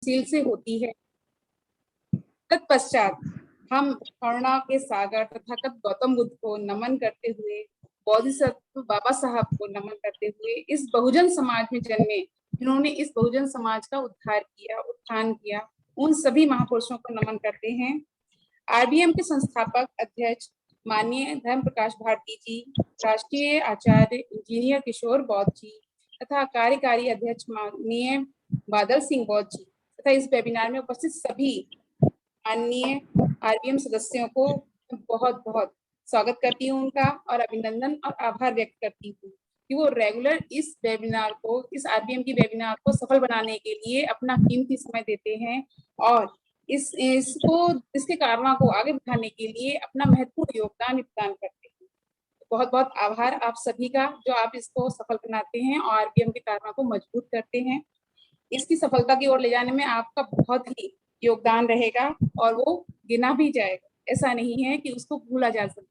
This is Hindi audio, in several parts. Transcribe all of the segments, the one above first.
सील से होती है। तत्पश्चात हम करुणा के सागर तथागत गौतम बुद्ध को नमन करते हुए, बोधिसत्व बाबा साहब को नमन करते हुए, इस बहुजन समाज में जन्मे, जिन्होंने इस बहुजन समाज का उद्धार किया, उत्थान किया, उन सभी महापुरुषों को नमन करते हैं। आरबीएम के संस्थापक अध्यक्ष माननीय धर्म प्रकाश भारती जी, राष्ट्रीय आचार्य इंजीनियर किशोर बौद्ध जी तथा कार्यकारी अध्यक्ष माननीय बादल सिंह बौद्ध जी तथा इस वेबिनार में उपस्थित सभी माननीय आरबीएम सदस्यों को बहुत बहुत स्वागत करती हूँ उनका, और अभिनंदन और आभार व्यक्त करती हूँ कि वो रेगुलर इस वेबिनार को, इस आरबीएम की वेबिनार को सफल बनाने के लिए अपना कीमती समय देते हैं और इसके कारणों को आगे बढ़ाने के लिए अपना महत्वपूर्ण योगदान प्रदान करते हैं। बहुत बहुत आभार आप सभी का, जो आप इसको सफल बनाते हैं और आरबीएम के कारणों को मजबूत करते हैं। इसकी सफलता की ओर ले जाने में आपका बहुत ही योगदान रहेगा और वो गिना भी जाएगा, ऐसा नहीं है कि उसको भूला जा सकता।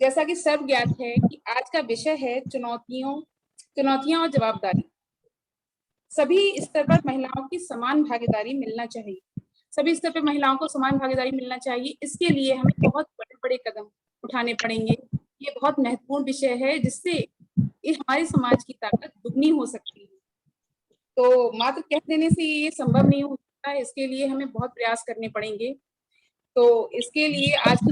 जैसा कि सब ज्ञात है कि आज का विषय है चुनौतियां और जवाबदारी। सभी स्तर पर महिलाओं की समान भागीदारी मिलना चाहिए, सभी स्तर पर महिलाओं को समान भागीदारी मिलना चाहिए। इसके लिए हमें बहुत बड़े बड़े कदम उठाने पड़ेंगे। ये बहुत महत्वपूर्ण विषय है, जिससे हमारे समाज की ताकत दुगनी हो सकती है। तो मात्र कह देने से ये संभव नहीं हो सकता है, इसके लिए हमें बहुत प्रयास करने पड़ेंगे। तो इसके लिए आज की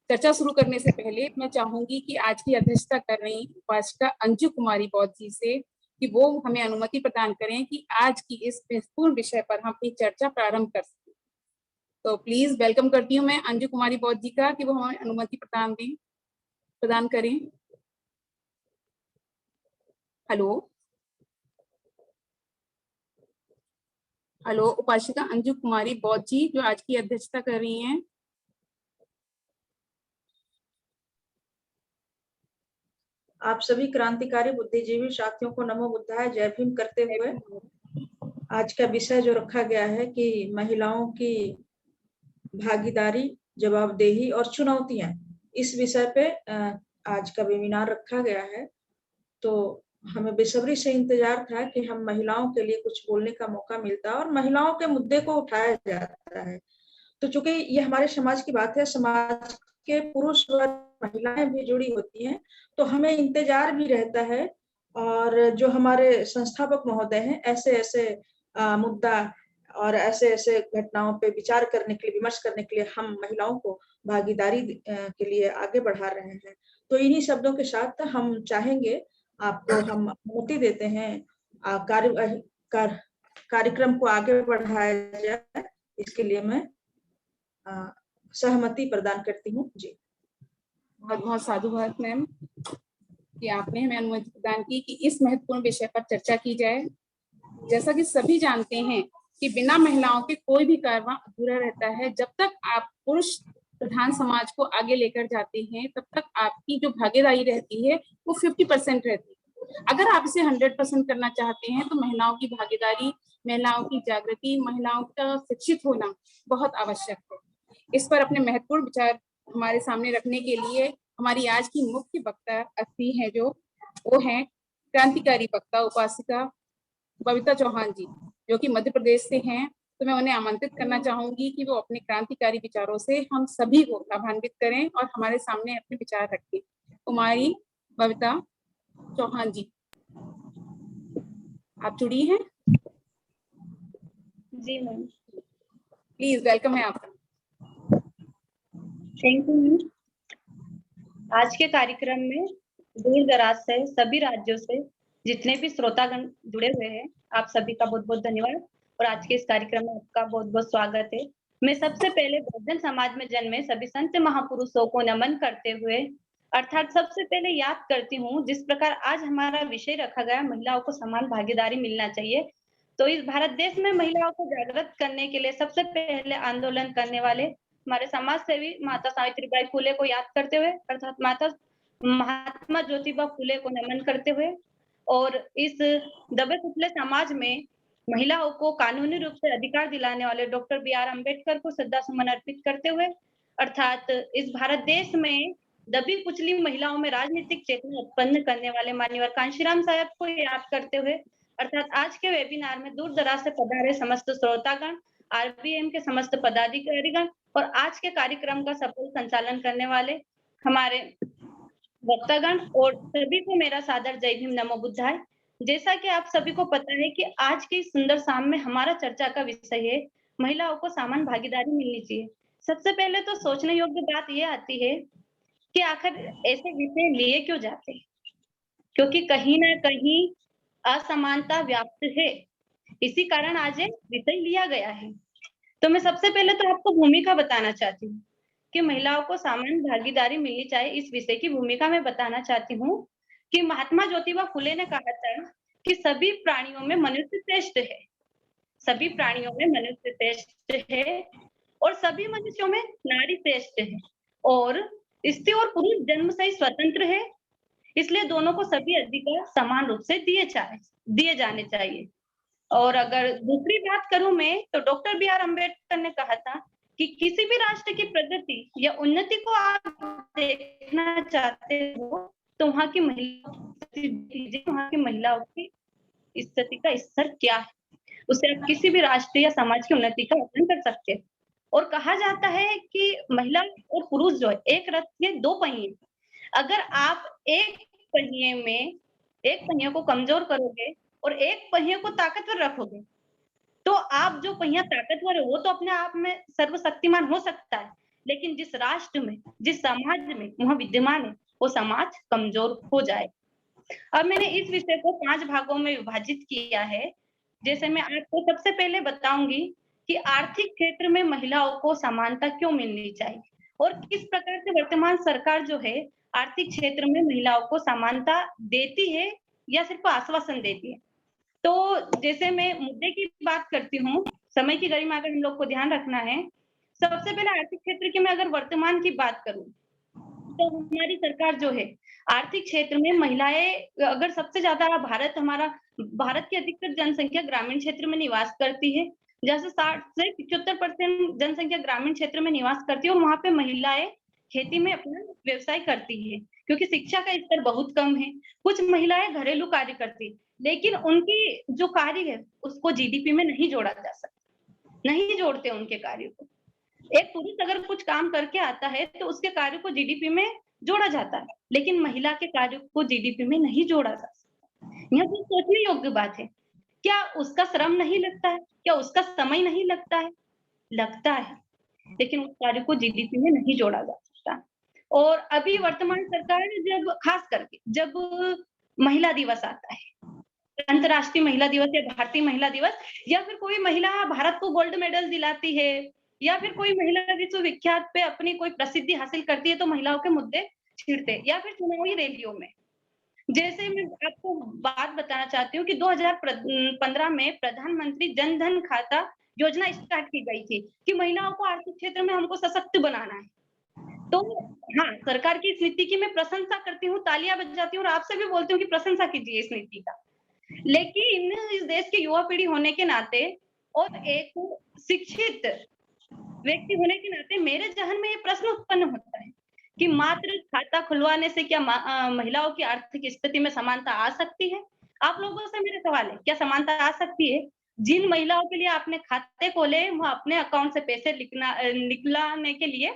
चर्चा शुरू करने से पहले मैं चाहूंगी कि आज की अध्यक्षता कर रही उपासिका अंजू कुमारी बौद्ध जी से कि वो हमें अनुमति प्रदान करें कि आज की इस महत्वपूर्ण विषय पर हम अपनी चर्चा प्रारंभ कर सकें। तो प्लीज वेलकम करती हूँ मैं अंजू कुमारी बौद्ध जी का कि वो हमें अनुमति प्रदान करें। हेलो, उपासिका अंजू कुमारी बौद्ध जी जो आज की अध्यक्षता कर रही हैं। आप सभी क्रांतिकारी बुद्धिजीवी साथियों को नमो बुद्धाय जय भीम करते हुए आज का विषय जो रखा गया है कि महिलाओं की भागीदारी, जवाबदेही और चुनौतियां, इस विषय पे आज का वेबिनार रखा गया है। तो हमें बेसब्री से इंतजार था कि हम महिलाओं के लिए कुछ बोलने का मौका मिलता और महिलाओं के मुद्दे को उठाया जाता है। तो चूंकि ये हमारे समाज की बात है, समाज के पुरुष व महिलाएं भी जुड़ी होती हैं, तो हमें इंतजार भी रहता है। और जो हमारे संस्थापक महोदय हैं, ऐसे ऐसे मुद्दा और ऐसे ऐसे घटनाओं पे विचार करने के लिए, विमर्श करने के लिए हम महिलाओं को भागीदारी के लिए आगे बढ़ा रहे हैं। तो इन्हीं शब्दों के साथ हम चाहेंगे, आपको हम अनुमति देते हैं कार्यक्रम को आगे बढ़ाया जाए, इसके लिए मैं सहमति प्रदान करती हूँ जी। बहुत बहुत साधुवाद मैम कि आपने हमें अनुमति प्रदान की कि इस महत्वपूर्ण विषय पर चर्चा की जाए। जैसा कि सभी जानते हैं कि बिना महिलाओं के कोई भी कार्य अधूरा रहता है। जब तक आप पुरुष प्रधान समाज को आगे लेकर जाते हैं, तब तक आपकी जो भागीदारी रहती है वो 50% रहती है। अगर आप इसे 100% करना चाहते हैं तो महिलाओं की भागीदारी, महिलाओं की जागृति, महिलाओं का शिक्षित होना बहुत आवश्यक है। इस पर अपने महत्वपूर्ण विचार हमारे सामने रखने के लिए हमारी आज की मुख्य वक्ता अतिथि है, जो वो है क्रांतिकारी वक्ता उपासिका बबीता चौहान जी, जो कि मध्य प्रदेश से हैं। तो मैं उन्हें आमंत्रित करना चाहूंगी कि वो अपने क्रांतिकारी विचारों से हम सभी को लाभान्वित करें और हमारे सामने अपने विचार रखें। कुमारी बबीता चौहान जी, आप जुड़ी हैं? जी मैम, प्लीज वेलकम है आपका। Thank you. आज के कार्यक्रम में दूर दराज से सभी राज्यों से जितने भी श्रोतागण जुड़े हुए हैं, आप सभी का बहुत बहुत धन्यवाद और आज के इस कार्यक्रम में आपका बहुत बहुत स्वागत है। मैं सबसे पहले बहुजन समाज में जन्मे सभी संत महापुरुषों को नमन करते हुए, अर्थात सबसे पहले याद करती हूँ, जिस प्रकार आज हमारा विषय रखा गया महिलाओं को समान भागीदारी मिलना चाहिए, तो इस भारत देश में महिलाओं को जागृत करने के लिए सबसे पहले आंदोलन करने वाले हमारे समाज सेवी माता सावित्रीबाई फुले को याद करते हुए, अर्थात माता महात्मा ज्योतिबा फुले को नमन करते हुए, और इस दबे कुचले समाज में महिलाओं को कानूनी रूप से अधिकार दिलाने वाले डॉक्टर बी.आर. अम्बेडकर को श्रद्धा सुमन अर्पित करते हुए, अर्थात इस भारत देश में दबी कुचली महिलाओं में राजनीतिक चेतना उत्पन्न करने वाले मान्यवर कांशीराम साहब को याद करते हुए, अर्थात आज के वेबिनार में दूर दराज से पधारे समस्त श्रोतागण, आरबीएम के समस्त पदाधिकारीगण और आज के कार्यक्रम का सफल संचालन करने वाले हमारे वक्तागण और सभी को मेरा सादर जय भीम नमो बुद्धाय। जैसा कि आप सभी को पता है कि आज की सुंदर शाम में हमारा चर्चा का विषय है महिलाओं को समान भागीदारी मिलनी चाहिए। सबसे पहले तो सोचने योग्य बात ये आती है कि आखिर ऐसे विषय लिए क्यों जाते हैं, क्योंकि कहीं ना कहीं असमानता व्याप्त है, इसी कारण आज ये विषय लिया गया है। तो मैं सबसे पहले तो आपको भूमिका बताना चाहती हूँ कि महिलाओं को समान भागीदारी मिलनी चाहिए। इस विषय की भूमिका मैं बताना चाहती हूँ कि महात्मा ज्योतिबा फुले ने कहा था कि सभी प्राणियों में मनुष्य श्रेष्ठ है, सभी प्राणियों में मनुष्य श्रेष्ठ है और सभी मनुष्यों में नारी श्रेष्ठ है और स्त्री और पुरुष जन्म से ही स्वतंत्र है, इसलिए दोनों को सभी अधिकार समान रूप से दिए जाने चाहिए। और अगर दूसरी बात करूं मैं तो डॉक्टर बी आर अम्बेडकर ने कहा था कि किसी भी राष्ट्र की प्रगति या उन्नति को आप देखना चाहते हो तो वहां की महिलाओं की स्थिति का स्तर क्या है, उससे आप किसी भी राष्ट्र या समाज की उन्नति का आकलन कर सकते हैं। और कहा जाता है कि महिला और पुरुष जो है एक रथ के दो पहिए, अगर आप एक पहिए को कमजोर करोगे और एक पहिए को ताकतवर रखोगे तो आप जो पहिया ताकतवर है वो तो अपने आप में सर्वशक्तिमान हो सकता है, लेकिन जिस राष्ट्र में जिस समाज में वह विद्यमान है वो समाज कमजोर हो जाए। अब मैंने इस विषय को 5 भागों में विभाजित किया है। जैसे मैं आपको सबसे पहले बताऊंगी कि आर्थिक क्षेत्र में महिलाओं को समानता क्यों मिलनी चाहिए और किस प्रकार से वर्तमान सरकार जो है आर्थिक क्षेत्र में महिलाओं को समानता देती है या सिर्फ आश्वासन देती है। तो जैसे मैं मुद्दे की बात करती हूँ, समय की गरिमा अगर हम लोग को ध्यान रखना है, सबसे पहले आर्थिक क्षेत्र की मैं अगर वर्तमान की बात करूं तो हमारी सरकार जो है आर्थिक क्षेत्र में महिलाएं अगर सबसे ज्यादा भारत की अधिकतर जनसंख्या ग्रामीण क्षेत्र में निवास करती है, जैसे 60 से 75% जनसंख्या ग्रामीण क्षेत्र में निवास करती है और वहां पे महिलाएं खेती में अपना व्यवसाय करती है क्योंकि शिक्षा का स्तर बहुत कम है। कुछ महिलाएं घरेलू कार्य करती है, लेकिन उनकी जो कार्य है उसको जीडीपी में नहीं जोड़ा जा सकता, नहीं जोड़ते उनके कार्य को। एक पुरुष अगर कुछ काम करके आता है तो उसके कार्य को जीडीपी में जोड़ा जाता है, लेकिन महिला के कार्य को जीडीपी में नहीं जोड़ा जा सकता। यह तो सोचने योग्य बात है। क्या उसका श्रम नहीं लगता है, क्या उसका समय नहीं लगता है? लगता है, लेकिन उस कार्य को जीडीपी में नहीं जोड़ा जा सकता। और अभी वर्तमान सरकार जब खास करके जब महिला दिवस आता है, अंतर्राष्ट्रीय महिला दिवस या भारतीय महिला दिवस, या फिर कोई महिला भारत को गोल्ड मेडल दिलाती है या फिर कोई महिला विश्वविख्यात पे अपनी कोई प्रसिद्धि हासिल करती है तो महिलाओं के मुद्दे छिड़ते, या फिर चुनावी रैलियों में। जैसे मैं आपको बात बताना चाहती हूँ कि 2015 में प्रधानमंत्री जन धन खाता योजना स्टार्ट की गई थी कि महिलाओं को आर्थिक क्षेत्र में हमको सशक्त बनाना है। तो हाँ, सरकार की इस नीति की मैं प्रशंसा करती हूँ, तालियां बजाती हूँ और आपसे भी बोलती हूँ कि प्रशंसा कीजिए इस नीति का। लेकिन इस देश की युवा पीढ़ी होने के नाते और एक शिक्षित व्यक्ति होने के नाते मेरे जहन में ये प्रश्न उत्पन्न होता है कि मात्र खाता खुलवाने से क्या महिलाओं की आर्थिक स्थिति में समानता आ सकती है? आप लोगों से मेरा सवाल है, क्या समानता आ सकती है? जिन महिलाओं के लिए आपने खाते खोले वह अपने अकाउंट से पैसे निकलाने के लिए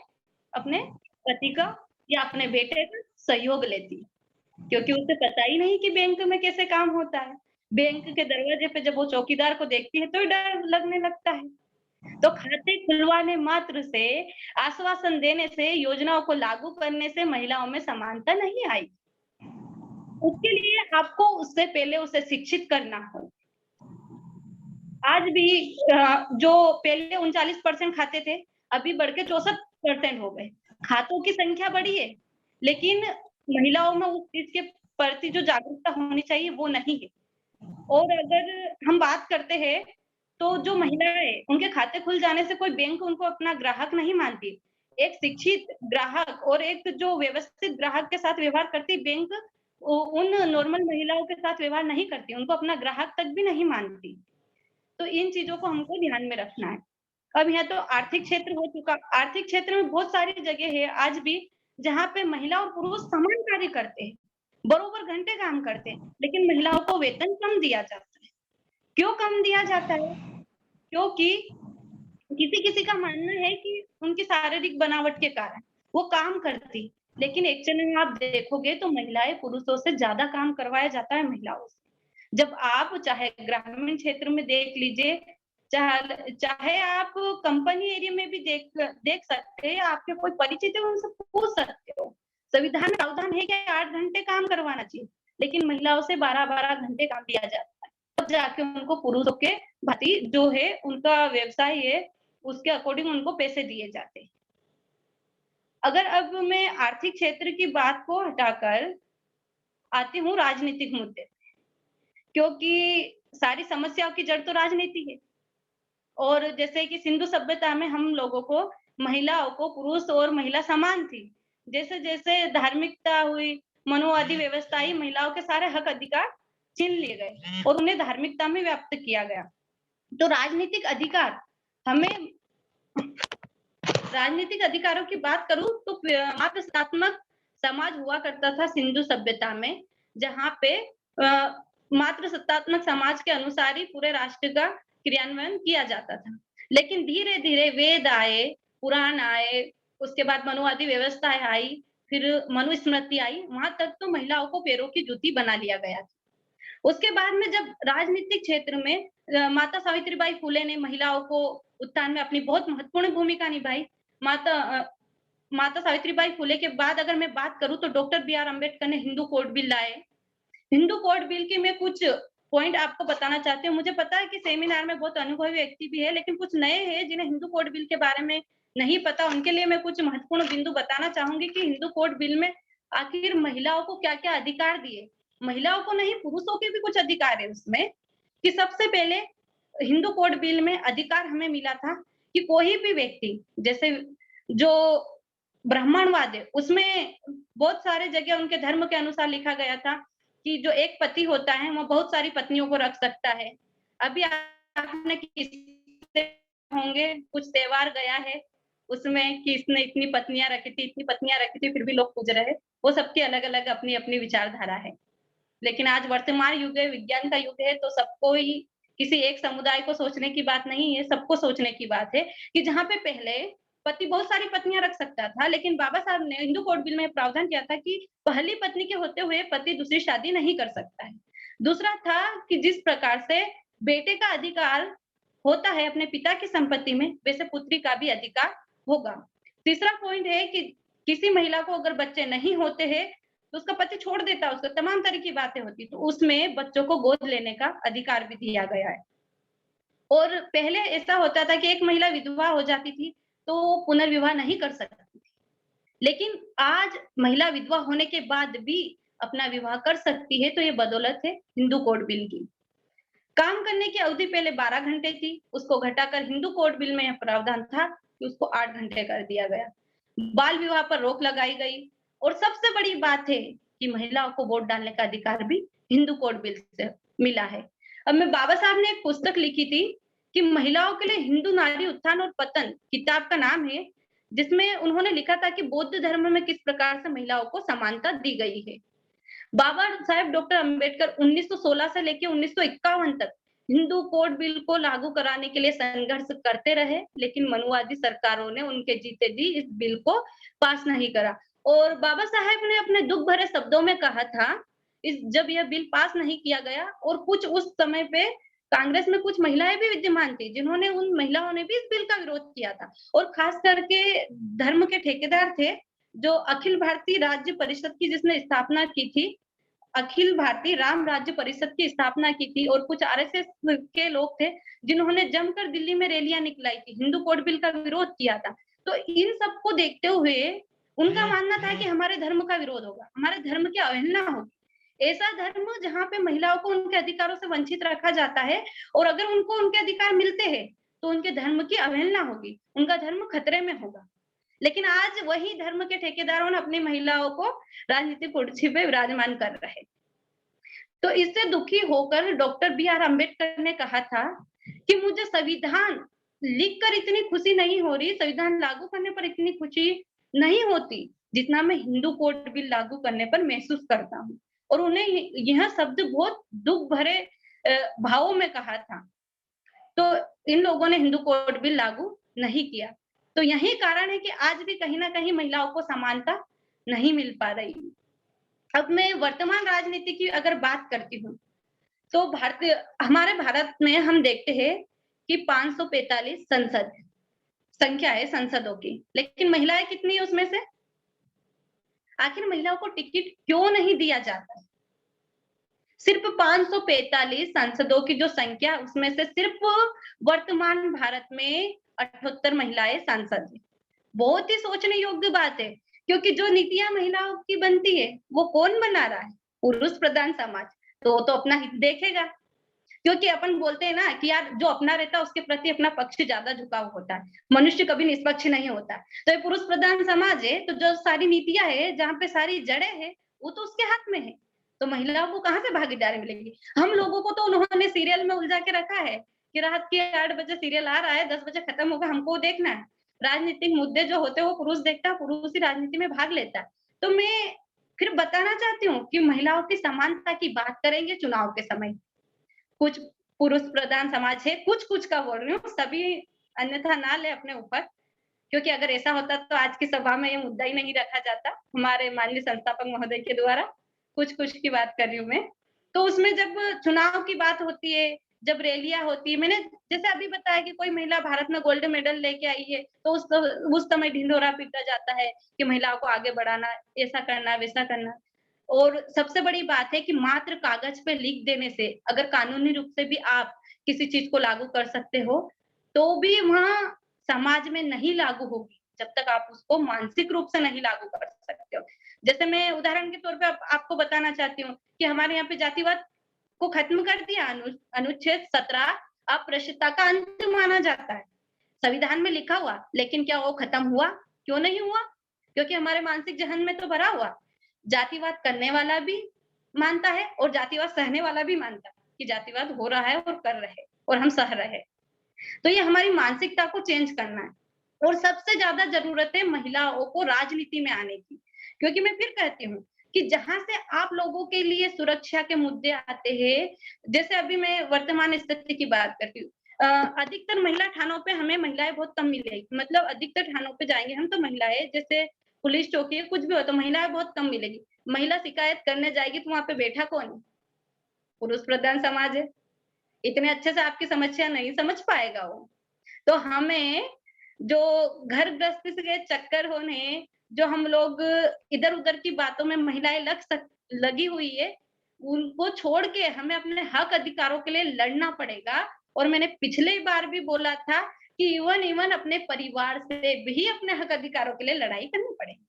अपने पति का या अपने बेटे का सहयोग लेती है, क्योंकि उसे पता ही नहीं कि बैंक में कैसे काम होता है। बैंक के दरवाजे पे जब वो चौकीदार को देखती है तो डर लगने लगता है। तो खाते खुलवाने मात्र से, आश्वासन देने से, योजनाओं को लागू करने से महिलाओं में समानता नहीं आई। उसके लिए आपको उससे पहले उसे शिक्षित करना हो। आज भी जो पहले 39% खाते थे, अभी बढ़ के 64% हो गए। खातों की संख्या बढ़ी है, लेकिन महिलाओं में उस चीज के प्रति जो जागरूकता होनी चाहिए वो नहीं है। और अगर हम बात करते हैं तो जो महिलाएं उनके खाते खुल जाने से कोई बैंक उनको अपना ग्राहक नहीं मानती। एक शिक्षित ग्राहक और एक जो व्यवस्थित ग्राहक के साथ व्यवहार करती बैंक उन नॉर्मल महिलाओं के साथ व्यवहार नहीं करती, उनको अपना ग्राहक तक भी नहीं मानती। तो इन चीजों को हमको ध्यान में रखना है। अब यहाँ तो आर्थिक क्षेत्र हो चुका, आर्थिक क्षेत्र में बहुत सारी जगह है आज भी जहाँ पे महिला और पुरुष समान कार्य करते हैं। बरोबर घंटे काम करते हैं, लेकिन महिलाओं को वेतन कम दिया जाता है। क्यों कम दिया जाता है? क्योंकि किसी-किसी का मानना है कि उनकी शारीरिक बनावट के कारण वो काम करती, लेकिन एक्चुअली में आप देखोगे तो महिलाएँ पुरुषों से ज़्यादा काम करवाया जाता है महिलाओं से। जब आप चाहे ग्रामीण क्षेत्र में देख लीजिए, चाहे आप कंपनी एरिया में भी देख सकते हैं, आपके कोई परिचित है उनसे पूछ सकते हो। संविधान में प्रावधान है कि 8 घंटे काम करवाना चाहिए, लेकिन महिलाओं से 12-12 घंटे काम दिया जाता है। तब जाके उनको पुरुषों के भांति जो है उनका व्यवसाय है, उसके अकॉर्डिंग उनको पैसे दिए जाते हैं। अगर अब मैं आर्थिक क्षेत्र की बात को हटाकर आती हूँ राजनीतिक मुद्दे पे, क्योंकि सारी समस्याओं की जड़ तो राजनीति है। और जैसे कि सिंधु सभ्यता में हम लोगों को महिलाओं को पुरुष और महिला समान थी। जैसे-जैसे धार्मिकता हुई, मनुवादी व्यवस्था आई, महिलाओं के सारे हक अधिकार छीन लिए गए और उन्हें धार्मिकता में व्याप्त किया गया। तो राजनीतिक अधिकारों की बात करूं तो मातृसत्तात्मक समाज हुआ करता था सिंधु सभ्यता में, जहां पे मातृसत्तात्मक समाज के अनुसार ही पूरे राष्ट्र का क्रियान्वयन किया जाता था। लेकिन धीरे-धीरे वेद आए, पुराण आए, उसके बाद मनुवादी व्यवस्थाएं आई, फिर मनुस्मृति आई, वहां तक तो महिलाओं को पैरों की जूती बना लिया गया था। उसके बाद में जब राजनीतिक क्षेत्र में माता सावित्रीबाई फुले ने महिलाओं को उत्थान में अपनी बहुत महत्वपूर्ण भूमिका निभाई। माता सावित्रीबाई फुले के बाद अगर मैं बात करूं तो डॉक्टर बी आर अम्बेडकर ने हिंदू कोड बिल लाए। हिंदू कोड बिल के मैं कुछ पॉइंट आपको बताना चाहती हूँ। मुझे पता है कि सेमिनार में बहुत अनुभवी व्यक्ति भी है, लेकिन कुछ नए हैं जिन्हें हिंदू कोड बिल के बारे में नहीं पता, उनके लिए मैं कुछ महत्वपूर्ण बिंदु बताना चाहूंगी कि हिंदू कोड बिल में आखिर महिलाओं को क्या-क्या अधिकार दिए। महिलाओं को नहीं, पुरुषों के भी कुछ अधिकार है उसमें। कि सबसे पहले हिंदू कोड बिल में अधिकार हमें मिला था कि कोई भी व्यक्ति, जैसे जो ब्राह्मणवाद है उसमें बहुत सारे जगह उनके धर्म के अनुसार लिखा गया था कि जो एक पति होता है वो बहुत सारी पत्नियों को रख सकता है। अभी आपने किससे होंगे, कुछ त्योहार गया है उसमें कि इसने इतनी पत्नियां रखी थी, इतनी पत्नियां रखी थी, फिर भी लोग पूज रहे। वो सबकी अलग-अलग अपनी-अपनी विचारधारा है। लेकिन आज वर्तमान युग है, विज्ञान का युग है, तो सबको ही किसी एक समुदाय को सोचने की बात नहीं है, सबको सोचने की बात है कि जहाँ पे पहले पति बहुत सारी पत्नियां रख सकता था, लेकिन बाबा साहब ने हिंदू कोड बिल में प्रावधान किया था कि पहली पत्नी के होते हुए पति दूसरी शादी नहीं कर सकता है। दूसरा था कि जिस प्रकार से बेटे का अधिकार होता है अपने पिता की संपत्ति में, वैसे पुत्री का भी अधिकार होगा। तीसरा पॉइंट है कि किसी महिला को अगर बच्चे नहीं होते हैं तो उसका पति छोड़ देता है उसको, तमाम तरह की बातें होती, तो उसमें बच्चों को गोद लेने का अधिकार भी दिया गया है। और पहले ऐसा होता था कि एक महिला विधवा हो जाती थी तो वो पुनर्विवाह नहीं कर सकती थी, लेकिन आज महिला विधवा होने के बाद भी अपना विवाह कर सकती है, तो ये बदौलत है हिंदू कोड बिल की। काम करने की अवधि पहले 12 घंटे थी, उसको घटाकर हिंदू कोड बिल में यह प्रावधान था कि उसको 8 घंटे कर दिया गया। बाल विवाह पर रोक लगाई गई और सबसे बड़ी बात है कि महिलाओं को वोट डालने का अधिकार भी हिंदू कोड बिल से मिला है। अब मैं बाबा साहब ने एक पुस्तक लिखी थी कि महिलाओं के लिए हिंदू नारी उत्थान और पतन किताब का नाम है, जिसमें उन्होंने लिखा था कि बौद्ध धर्म में किस प्रकार से महिलाओं को समानता दी गई है। बाबा साहेब डॉक्टर अंबेडकर 1916 से लेकर 1951 तक हिंदू कोड बिल को लागू कराने के लिए संघर्ष करते रहे, लेकिन मनुवादी सरकारों ने उनके जीते जी इस बिल को पास नहीं करा। और बाबा साहेब ने अपने दुख भरे शब्दों में कहा था, जब यह बिल पास नहीं किया गया, और कुछ उस समय पे कांग्रेस में कुछ महिलाएं भी विद्यमान थी जिन्होंने, उन महिलाओं ने भी इस बिल का विरोध किया था, और खास करके धर्म के ठेकेदार थे जो अखिल भारतीय राज्य परिषद की जिसने स्थापना की थी, अखिल भारतीय राम राज्य परिषद की स्थापना की थी, और कुछ आरएसएस के लोग थे जिन्होंने जमकर दिल्ली में रैलियां निकलाई थी, हिंदू कोड बिल का विरोध किया था। तो इन सबको देखते हुए उनका मानना था कि हमारे धर्म का विरोध होगा, हमारे धर्म की अवहेलना होगी। ऐसा धर्म जहाँ पे महिलाओं को उनके अधिकारों से वंचित रखा जाता है, और अगर उनको उनके अधिकार मिलते हैं तो उनके धर्म की अवहेलना होगी, उनका धर्म खतरे में होगा। लेकिन आज वही धर्म के ठेकेदारों ने अपनी महिलाओं को राजनीतिक कुर्सी पे विराजमान कर रहे। तो इससे दुखी होकर डॉक्टर बी आर अम्बेडकर ने कहा था कि मुझे संविधान लिखकर इतनी खुशी नहीं हो रही, संविधान लागू करने पर इतनी खुशी नहीं होती जितना मैं हिंदू कोड बिल लागू करने पर महसूस करता हूँ। और उन्हें यह शब्द बहुत दुख भरे भावों में कहा था। तो इन लोगों ने हिंदू कोड बिल लागू नहीं किया। तो यही कारण है कि आज भी कहीं ना कहीं महिलाओं को समानता नहीं मिल पा रही। अब मैं वर्तमान राजनीति की अगर बात करती हूँ, तो हमारे भारत में हम देखते हैं कि 545 संसद संख्या है संसदों की, लेकिन महिलाएं कितनी है उसमें से? आखिर महिलाओं को टिकट क्यों नहीं दिया जाता? सिर्फ 545 सांसदों की जो संख्या, उसमें से सिर्फ वर्तमान भारत में 78 महिलाएं सांसद हैं। बहुत ही सोचने योग्य बात है, क्योंकि जो नीतियां महिलाओं की बनती है वो कौन बना रहा है? पुरुष प्रधान समाज। तो वो तो अपना हित देखेगा, क्योंकि अपन बोलते हैं ना कि यार जो अपना रहता है उसके प्रति अपना पक्ष ज्यादा झुकाव होता है, मनुष्य कभी निष्पक्ष नहीं होता। तो ये पुरुष प्रधान समाज है, तो जो सारी नीतियां है, जहाँ पे सारी जड़ें हैं, वो तो उसके हाथ में है। तो महिलाओं को कहाँ से भागीदारी मिलेगी? हम लोगों को तो उन्होंने सीरियल में उलझा के रखा है कि रात के 8 बजे सीरियल आ रहा है, 10 बजे खत्म होगा, हमको वो देखना है। राजनीतिक मुद्दे जो होते हैं वो पुरुष देखता है, पुरुष ही राजनीति में भाग लेता है। तो मैं फिर बताना चाहती हूँ कि महिलाओं की समानता की बात करेंगे चुनाव के समय। कुछ पुरुष प्रधान समाज है, कुछ का बोल रही हूँ, सभी अन्यथा ना ले अपने ऊपर, क्योंकि अगर ऐसा होता तो आज की सभा में ये मुद्दा ही नहीं रखा जाता हमारे माननीय संस्थापक महोदय के द्वारा। कुछ की बात कर रही हूँ मैं। तो उसमें जब चुनाव की बात होती है, जब रैलियां होती है, मैंने जैसे अभी बताया कि कोई महिला भारत में गोल्ड मेडल लेके आई है, तो उस समय ढिंढोरा पीटा जाता है कि महिलाओं को आगे बढ़ाना, ऐसा करना, वैसा करना। और सबसे बड़ी बात है कि मात्र कागज पे लिख देने से अगर कानूनी रूप से भी आप किसी चीज को लागू कर सकते हो, तो भी वहां समाज में नहीं लागू होगी जब तक आप उसको मानसिक रूप से नहीं लागू कर सकते हो। जैसे मैं उदाहरण के तौर पे आपको बताना चाहती हूँ कि हमारे यहाँ पे जातिवाद को खत्म कर दिया। अनुच्छेद 17 अस्पृश्यता का अंत माना जाता है, संविधान में लिखा हुआ, लेकिन क्या वो खत्म हुआ? क्यों नहीं हुआ? क्योंकि हमारे मानसिक जहन में तो भरा हुआ। जातिवाद करने वाला भी मानता है और जातिवाद सहने वाला भी मानता है कि जातिवाद हो रहा है और कर रहे और हम सह रहे। तो ये हमारी मानसिकता को चेंज करना है। और सबसे ज्यादा जरूरत है महिलाओं को राजनीति में आने की, क्योंकि मैं फिर कहती हूँ कि जहां से आप लोगों के लिए सुरक्षा के मुद्दे आते हैं, जैसे अभी मैं वर्तमान स्थिति की बात करती हूँ, अधिकतर महिला थानों पे हमें महिलाएं बहुत कम मिलेगी। मतलब अधिकतर थानों पे जाएंगे हम तो महिलाएं, जैसे पुलिस चौकी है, कुछ भी हो तो महिलाएं बहुत कम मिलेगी। महिला शिकायत करने जाएगी तो वहां पे बैठा कौन है? पुरुष प्रधान समाज है। इतने अच्छे से आपकी समस्या नहीं समझ पाएगा वो। तो हमें जो घर गृहस्थी के चक्कर होने, जो हम लोग इधर उधर की बातों में महिलाएं लगी हुई है, उनको छोड़ के हमें अपने हक अधिकारों के लिए लड़ना पड़ेगा। और मैंने पिछले बार भी बोला था कि इवन अपने परिवार से भी अपने हक अधिकारों के लिए लड़ाई करनी पड़ेगी।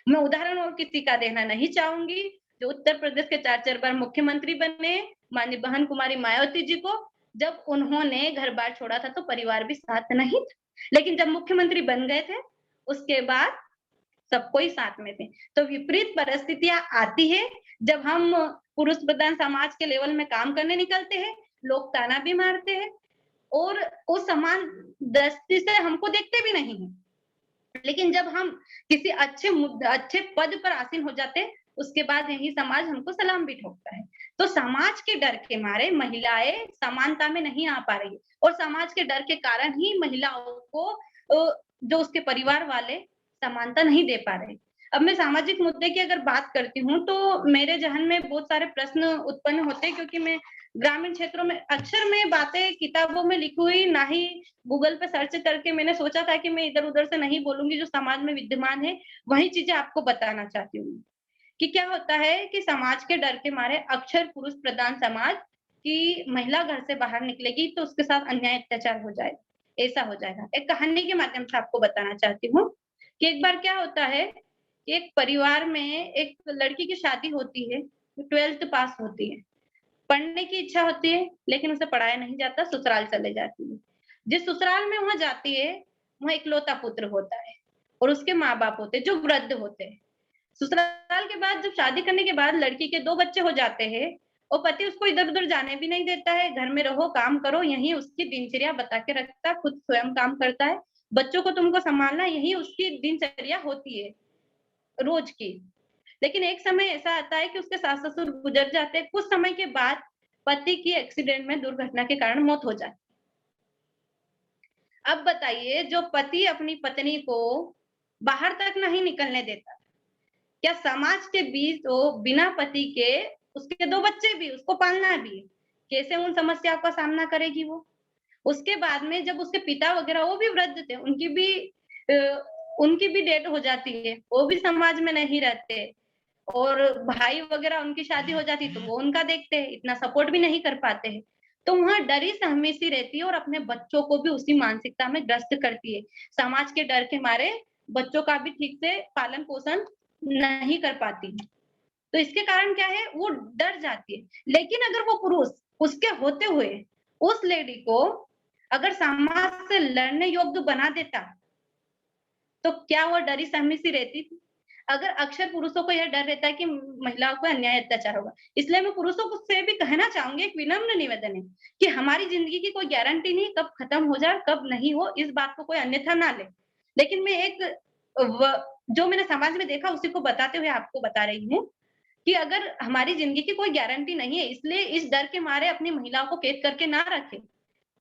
मैं उदाहरण और किसी का देना नहीं चाहूंगी। जो उत्तर प्रदेश के 4 बार मुख्यमंत्री बने, माननीय बहन कुमारी मायावती जी को जब उन्होंने घर बार छोड़ा था तो परिवार भी साथ नहीं था, लेकिन जब मुख्यमंत्री बन गए थे उसके बाद सबको ही साथ में थे। तो विपरीत परिस्थितियां आती है जब हम पुरुष प्रधान समाज के लेवल में काम करने निकलते हैं, लोग ताना भी मारते हैं और वो समान दृष्टि से हमको देखते भी नहीं है। लेकिन जब हम किसी अच्छे पद पर आसीन हो जाते हैं, उसके बाद यही समाज हमको सलाम भी ठोकता है। तो समाज के डर के मारे महिलाएं समानता में नहीं आ पा रही, और समाज के डर के कारण ही महिलाओं को जो उसके परिवार वाले समानता नहीं दे पा रहे। अब मैं सामाजिक मुद्दे की अगर बात करती हूँ तो मेरे जहन में बहुत सारे प्रश्न उत्पन्न होते हैं, क्योंकि मैं ग्रामीण क्षेत्रों में अक्सर मैं बातें किताबों में लिखी हुई ना ही गूगल पे सर्च करके मैंने सोचा था कि मैं इधर उधर से नहीं बोलूंगी, जो समाज में विद्यमान है वही चीजें आपको बताना चाहती हूँ। कि क्या होता है कि समाज के डर के मारे अक्षर पुरुष प्रधान समाज की महिला घर से बाहर निकलेगी तो उसके साथ अन्याय अत्याचार हो जाए, ऐसा हो जाएगा। एक कहानी के माध्यम से आपको बताना चाहती हूँ कि एक बार क्या होता है कि एक परिवार में एक लड़की की शादी होती है, 12th पास होती है, पढ़ने की इच्छा होती है लेकिन उसे पढ़ाया नहीं जाता, ससुराल चले जाती है। जिस ससुराल में वहां जाती है वहां इकलौता पुत्र होता है और उसके माँ बाप होते हैं जो वृद्ध होते हैं। ससुराल के बाद जब शादी करने के बाद लड़की के 2 बच्चे हो जाते हैं और पति उसको इधर उधर जाने भी नहीं देता है, घर में रहो काम करो, यही उसकी दिनचर्या बता के रखता है, खुद स्वयं काम करता है, बच्चों को तुमको संभालना, यही उसकी दिनचर्या होती है रोज की। लेकिन एक समय ऐसा आता है कि उसके सास ससुर गुजर जाते हैं, कुछ समय के बाद पति की एक्सीडेंट में दुर्घटना के कारण मौत हो जाती। अब बताइए, जो पति अपनी पत्नी को बाहर तक नहीं निकलने देता, क्या समाज के बीच वो बिना पति के उसके 2 बच्चे भी, उसको पालना भी, कैसे उन समस्याओं का सामना करेगी वो? उसके बाद में जब उसके पिता वगैरह वो भी वृद्ध थे, उनकी भी डेथ हो जाती है, वो भी समाज में नहीं रहते, और भाई वगैरह उनकी शादी हो जाती तो वो उनका देखते हैं, इतना सपोर्ट भी नहीं कर पाते हैं। तो वहाँ डरी सहमी सी रहती है और अपने बच्चों को भी उसी मानसिकता में ग्रस्त करती है। समाज के डर के मारे बच्चों का भी ठीक से पालन पोषण नहीं कर पाती। तो इसके कारण क्या है, वो डर जाती है। लेकिन अगर वो पुरुष उसके होते हुए उस लेडी को अगर समाज से लड़ने योग्य बना देता, तो क्या वो डरी सहमी सी रहती थी? अगर अक्सर पुरुषों को यह डर रहता है कि महिलाओं को अन्याय अत्याचार होगा, इसलिए मैं पुरुषों को से भी कहना चाहूंगी, एक विनम्र निवेदन है कि हमारी जिंदगी की कोई गारंटी नहीं, कब खत्म हो जाए कब नहीं हो, इस बात को कोई अन्यथा ना ले। लेकिन मैं जो मैंने समाज में देखा उसी को बताते हुए आपको बता रही हूँ कि अगर हमारी जिंदगी की कोई गारंटी नहीं है, इसलिए इस डर के मारे अपनी महिलाओं को कैद करके ना रखे,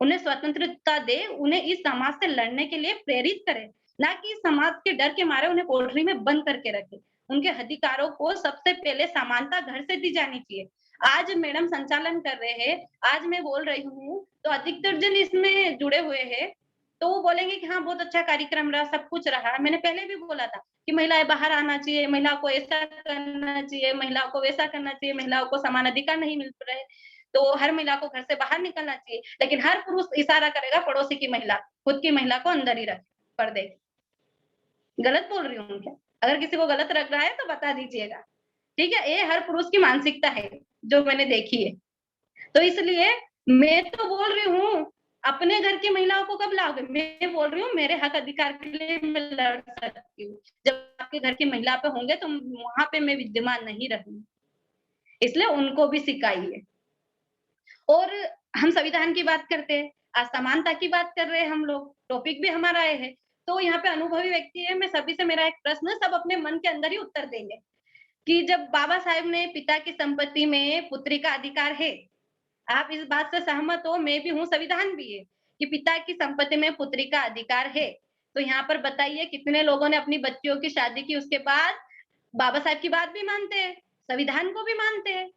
उन्हें स्वतंत्रता दे, उन्हें इस समाज से लड़ने के लिए प्रेरित करे, ना कि समाज के डर के मारे उन्हें कोठरी में बंद करके रखे। उनके अधिकारों को सबसे पहले समानता घर से दी जानी चाहिए। आज मैडम संचालन कर रहे हैं, आज मैं बोल रही हूँ, तो अधिकतर जन इसमें जुड़े हुए हैं, तो वो बोलेंगे कि हाँ बहुत अच्छा कार्यक्रम रहा, सब कुछ रहा। मैंने पहले भी बोला था कि महिलाएं बाहर आना चाहिए, महिलाओं को ऐसा करना चाहिए, महिलाओं को वैसा करना चाहिए, महिलाओं को समान अधिकार नहीं मिल रहे, तो हर महिला को घर से बाहर निकलना चाहिए। लेकिन हर पुरुष इशारा करेगा पड़ोसी की महिला, खुद की महिला को अंदर ही रखे पर्दे। गलत बोल रही हूँ क्या? अगर किसी को गलत लग रहा है तो बता दीजिएगा, ठीक है? ये हर पुरुष की मानसिकता है जो मैंने देखी है। तो इसलिए मैं तो बोल रही हूँ, अपने घर की महिलाओं को कब लाओगे? मैं बोल रही हूँ मेरे हक अधिकार के लिए मैं लड़ सकती हूँ। जब आपके घर की महिला पे होंगे तो वहां पे मैं विद्यमान नहीं रहूंगी, इसलिए उनको भी सिखाइए। और हम संविधान की बात करते हैं, असमानता की बात कर रहे हैं हम लोग, टॉपिक भी हमारा ये है। तो यहाँ पे अनुभवी व्यक्ति है, मैं सभी से मेरा एक प्रश्न, सब अपने मन के अंदर ही उत्तर देंगे कि जब बाबा साहेब ने पिता की संपत्ति में पुत्री का अधिकार है, आप इस बात से सहमत हो, मैं भी हूँ, संविधान भी है कि पिता की संपत्ति में पुत्री का अधिकार है। तो यहाँ पर बताइए कितने लोगों ने अपनी बच्चियों की शादी की, उसके बाद बाबा साहब की बात भी मानते हैं, संविधान को भी मानते हैं।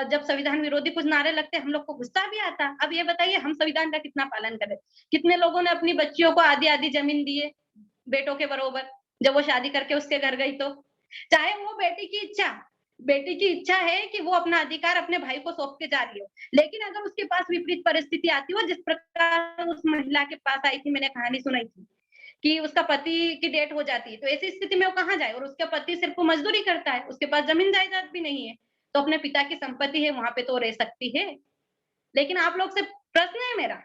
जब संविधान विरोधी कुछ नारे लगते हैं, हम लोग को गुस्सा भी आता। अब ये बताइए हम संविधान का कितना पालन करें? कितने लोगों ने अपनी बच्चियों को आधी आधी जमीन दी है बेटों के बरोबर, जब वो शादी करके उसके घर गई तो? चाहे वो बेटी की इच्छा है कि वो अपना अधिकार अपने भाई को सौंप के जा रही हो, लेकिन अगर उसके पास विपरीत परिस्थिति आती हो, जिस प्रकार उस महिला के पास आई थी, मैंने कहानी सुनाई थी कि उसका पति की डेथ हो जाती है, तो ऐसी स्थिति में वो कहाँ जाए? और उसका पति सिर्फ मजदूरी करता है, उसके पास जमीन जायदाद भी नहीं है, तो अपने पिता की संपत्ति है वहां पे तो रह सकती है। लेकिन आप लोग से प्रश्न है मेरा,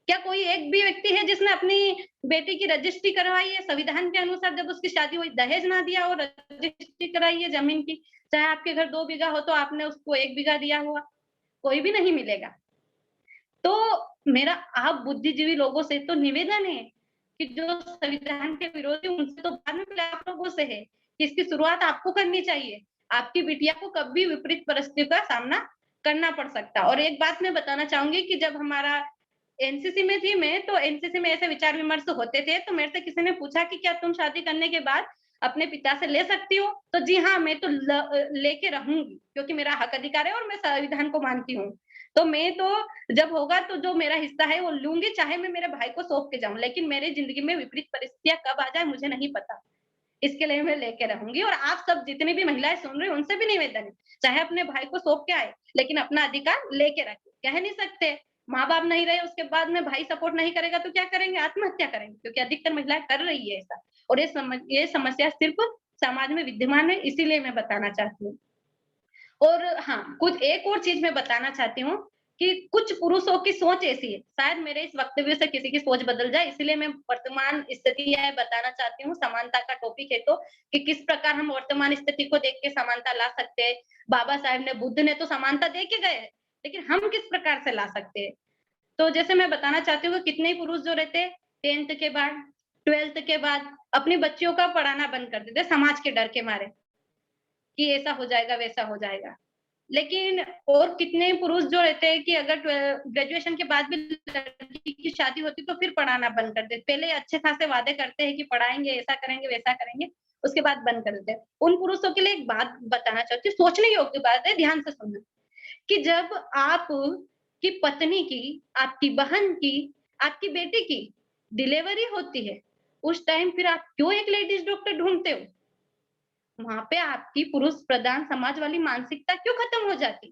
क्या कोई एक भी व्यक्ति है जिसने अपनी बेटी की रजिस्ट्री करवाई है संविधान के अनुसार? जब उसकी शादी हुई दहेज ना दिया और रजिस्ट्री कराई है जमीन की, चाहे आपके घर 2 बीघा हो तो आपने उसको 1 बीघा दिया हुआ, कोई भी नहीं मिलेगा। तो मेरा आप बुद्धिजीवी लोगों से तो निवेदन है कि जो संविधान के विरोधी, उनसे तो बाद में पहले आप लोगों से है कि इसकी शुरुआत आपको करनी चाहिए। आपकी बिटिया को कभी विपरीत परिस्थितियों का सामना करना पड़ सकता। और एक बात मैं बताना चाहूंगी कि जब हमारा एनसीसी में थी मैं, तो एनसीसी में ऐसे विचार विमर्श होते थे, तो मेरे से किसी ने पूछा कि क्या तुम शादी करने के बाद अपने पिता से ले सकती हो? तो जी हाँ, मैं तो लेके रहूंगी, क्योंकि मेरा हक अधिकार है और मैं संविधान को मानती हूँ। तो मैं तो जब होगा तो जो मेरा हिस्सा है वो लूंगी, चाहे मैं मेरे भाई को सौंप के जाऊं, लेकिन मेरी जिंदगी में विपरीत परिस्थितियां कब आ जाए मुझे नहीं पता। इसके लिए मैं लेके रहूंगी। और आप सब जितनी भी महिलाएं सुन रही हैं उनसे भी निवेदन है, चाहे अपने भाई को सौंप के आए, लेकिन अपना अधिकार लेके रखे। कह नहीं सकते माँ बाप नहीं रहे उसके बाद में भाई सपोर्ट नहीं करेगा तो क्या करेंगे? आत्महत्या करेंगे, क्योंकि अधिकतर महिलाएं कर रही है ऐसा। और ये समस्या सिर्फ समाज में विद्यमान है, इसीलिए मैं बताना चाहती हूँ। और हाँ, कुछ एक और चीज मैं बताना चाहती हूँ कि कुछ पुरुषों की सोच ऐसी है, शायद मेरे इस वक्तव्य से किसी की सोच बदल जाए, इसलिए मैं वर्तमान स्थिति है बताना चाहती हूँ। समानता का टॉपिक है तो, कि किस प्रकार हम वर्तमान स्थिति को देख के समानता ला सकते हैं। बाबा साहेब ने, बुद्ध ने तो समानता दे के गए, लेकिन हम किस प्रकार से ला सकते हैं? तो जैसे मैं बताना चाहती हूँ कि कितने ही पुरुष जो रहते 10th के बाद, 12th के बाद अपनी बच्चियों का पढ़ाना बंद कर देते समाज के डर के मारे। कि ऐसा हो जाएगा वैसा हो जाएगा। लेकिन और कितने पुरुष जो रहते हैं कि अगर ग्रेजुएशन के बाद भी लड़की की शादी होती तो फिर पढ़ाना बंद कर देते। पहले अच्छे खासे वादे करते हैं कि पढ़ाएंगे, ऐसा करेंगे वैसा करेंगे, उसके बाद बंद कर देते हैं। उन पुरुषों के लिए एक बात बताना चाहती हूँ, सोचने योग्य बात है, ध्यान से सुनना, कि जब आप की पत्नी की, आपकी बहन की, आपकी बेटी की डिलीवरी होती है, उस टाइम फिर आप क्यों एक लेडीज डॉक्टर ढूंढते हो? वहां पे आपकी पुरुष प्रधान समाज वाली मानसिकता क्यों खत्म हो जाती?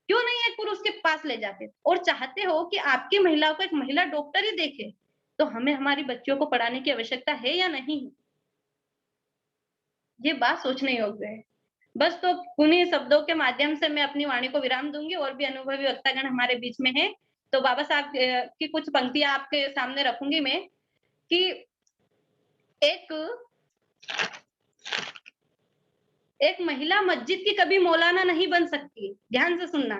क्यों नहीं एक पुरुष के पास ले जाते और चाहते हो कि आपकी महिलाओं को एक महिला डॉक्टर ही देखे? तो हमें हमारी बच्चियों को पढ़ाने की आवश्यकता है या नहीं? ये बात सोचने योग्य है। बस तो उन्हीं शब्दों के माध्यम से मैं अपनी वाणी को विराम दूंगी। और भी अनुभवी वक्तागण हमारे बीच में है, तो बाबा साहब की कुछ पंक्तियां आपके सामने रखूंगी मैं, कि एक महिला मस्जिद की कभी मौलाना नहीं बन सकती। ध्यान से सुनना,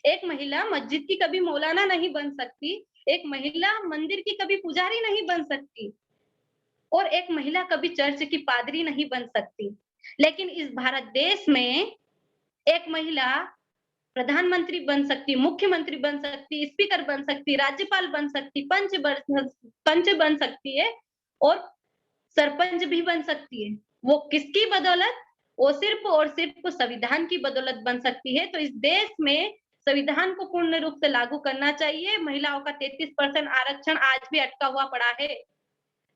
एक महिला मस्जिद की कभी मौलाना नहीं बन सकती, एक महिला मंदिर की कभी पुजारी नहीं बन सकती, और एक महिला कभी चर्च की पादरी नहीं बन सकती। लेकिन इस भारत देश में एक महिला प्रधानमंत्री बन सकती, मुख्यमंत्री बन सकती, स्पीकर बन सकती, राज्यपाल बन सकती, पंच बन सकती है, और सरपंच भी बन सकती है। वो किसकी बदौलत? वो सिर्फ और सिर्फ संविधान की बदौलत बन सकती है। तो इस देश में संविधान को पूर्ण रूप से लागू करना चाहिए। महिलाओं का 33% आरक्षण आज भी अटका हुआ पड़ा है,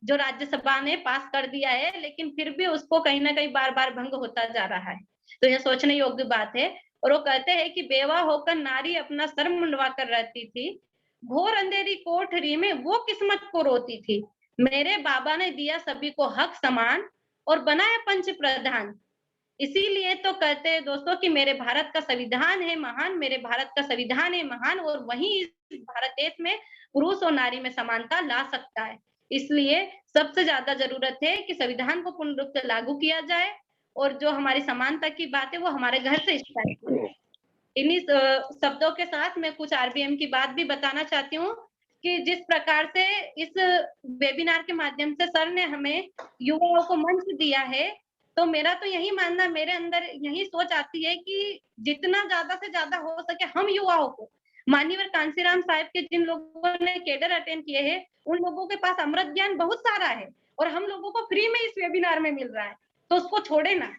जो राज्यसभा ने पास कर दिया है, लेकिन फिर भी उसको कहीं ना कहीं बार बार भंग होता जा रहा है। तो यह सोचने योग्य बात है। और वो कहते हैं कि बेवा होकर नारी अपना सर मुंडवा कर रहती थी, घोर अंधेरी कोठरी में वो किस्मत को रोती थी। मेरे बाबा ने दिया सभी को हक समान और बनाया पंच प्रधान। इसीलिए तो कहते हैं दोस्तों कि मेरे भारत का संविधान है महान, मेरे भारत का संविधान है महान, और वही इस भारत देश में पुरुष और नारी में समानता ला सकता है। इसलिए सबसे ज्यादा जरूरत है कि संविधान को पूर्ण रूप से लागू किया जाए, और जो हमारी समानता की बात है वो हमारे घर से स्टार्ट हो। इन्हीं शब्दों के साथ मैं कुछ आरबीएम की बात भी बताना चाहती हूँ, कि जिस प्रकार से इस वेबिनार के माध्यम से सर ने हमें युवाओं को मंच दिया है, तो मेरा तो यही मानना, मेरे अंदर यही सोच आती है कि जितना ज्यादा से ज्यादा हो सके हम युवाओं को, माननीय कांसीराम साहब के जिन लोगों ने केडर अटेंड किए हैं, उन लोगों के पास अमृत ज्ञान बहुत सारा है, और हम लोगों को फ्री में इस वेबिनार में मिल रहा है, तो उसको छोड़े ना,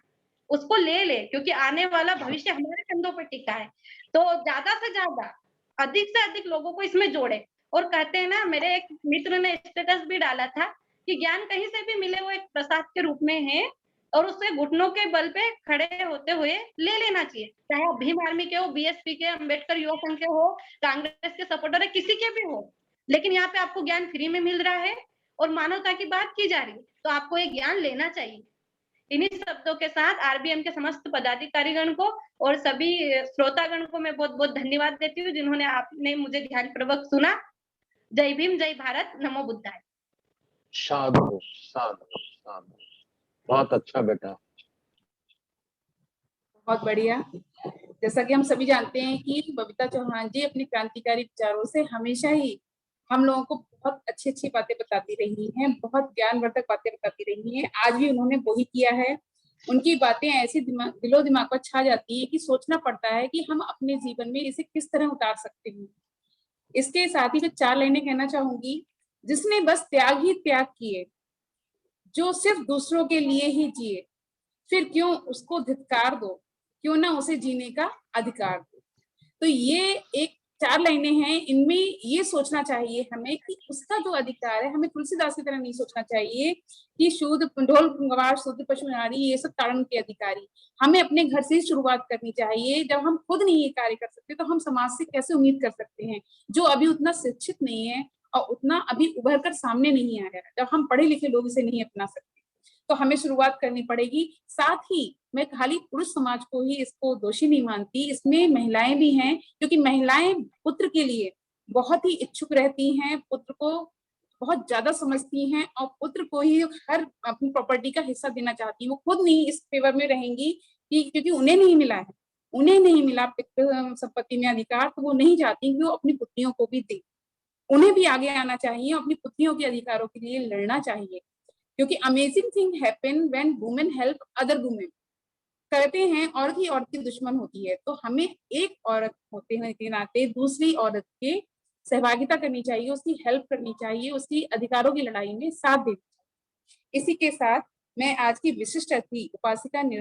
उसको ले, क्योंकि आने वाला भविष्य हमारे कंधों पर टिका है। तो ज्यादा से ज्यादा, अधिक से अधिक लोगों को इसमें जोड़े। और कहते हैं ना, मेरे एक मित्र ने स्टेटस भी डाला था कि ज्ञान कहीं से भी मिले वो एक प्रसाद के रूप में है, और उससे घुटनों के बल पे खड़े होते हुए ले लेना चाहिए, चाहे आप भीम आर्मी के हो, बीएसपी के, अंबेडकर युवा संघ के हो, कांग्रेस के सपोर्टर है, किसी के भी हो, लेकिन यहाँ पे आपको ज्ञान फ्री में मिल रहा है और मानवता की बात की जा रही है, तो आपको ये ज्ञान लेना चाहिए। इन्हीं शब्दों के साथ आरबीएम के समस्त पदाधिकारीगण को और सभी श्रोतागण को मैं बहुत बहुत धन्यवाद देती हूँ, जिन्होंने आपने मुझे ध्यानपूर्वक सुना। जय भीम, जय भारत, नमो बुद्धाय। साधु साधु साधु, बहुत अच्छा बेटा, बहुत बढ़िया। जैसा कि हम सभी जानते हैं कि बबीता चौहान जी अपने क्रांतिकारी विचारों से हमेशा ही हम लोगों को बहुत अच्छी अच्छी बातें बताती रही हैं, बहुत ज्ञानवर्धक बातें बताती रही हैं। आज भी उन्होंने वही किया है। उनकी बातें ऐसी दिलो दिमाग पर छा जाती है कि सोचना पड़ता है कि हम अपने जीवन में इसे किस तरह उतार सकते हैं। इसके साथ ही मैं 4 लाइनें कहना चाहूंगी। जिसने बस त्याग ही त्याग किए, जो सिर्फ दूसरों के लिए ही जिए, फिर क्यों उसको धिक्कार दो, क्यों ना उसे जीने का अधिकार दो। तो ये एक 4 लाइनें हैं, इनमें ये सोचना चाहिए हमें कि उसका जो अधिकार है, हमें तुलसीदास की तरह नहीं सोचना चाहिए कि शूद्र ढोल गवार शूद्र पशु नारी ये सब ताड़न के अधिकारी। हमें अपने घर से ही शुरुआत करनी चाहिए। जब हम खुद नहीं ये कार्य कर सकते तो हम समाज से कैसे उम्मीद कर सकते हैं, जो अभी उतना शिक्षित नहीं है और उतना अभी उभर कर सामने नहीं आ रहा है। जब हम पढ़े लिखे लोग इसे नहीं अपना सकते तो हमें शुरुआत करनी पड़ेगी। साथ ही मैं खाली पुरुष समाज को ही इसको दोषी नहीं मानती, इसमें महिलाएं भी हैं, क्योंकि महिलाएं पुत्र के लिए बहुत ही इच्छुक रहती हैं, पुत्र को बहुत ज्यादा समझती हैं और पुत्र को ही हर अपनी प्रॉपर्टी का हिस्सा देना चाहती हैं। वो खुद नहीं इस फेवर में रहेंगी कि क्योंकि उन्हें नहीं मिला है, उन्हें नहीं मिला संपत्ति में अधिकार, तो वो नहीं चाहती कि वो अपनी पुत्रियों को भी दे। उन्हें भी आगे आना चाहिए, अपनी पुत्रियों के अधिकारों के लिए लड़ना चाहिए, क्योंकि amazing thing happen when women help other women. करते हैं औरत ही औरत की दुश्मन होती है, तो हमें एक औरत होते के नाते दूसरी औरत के सहभागिता करनी चाहिए, उसकी हेल्प करनी चाहिए, उसकी अधिकारों की लड़ाई में साथ देना चाहिए। इसी के साथ मैं आज की विशिष्ट अतिथि उपासिका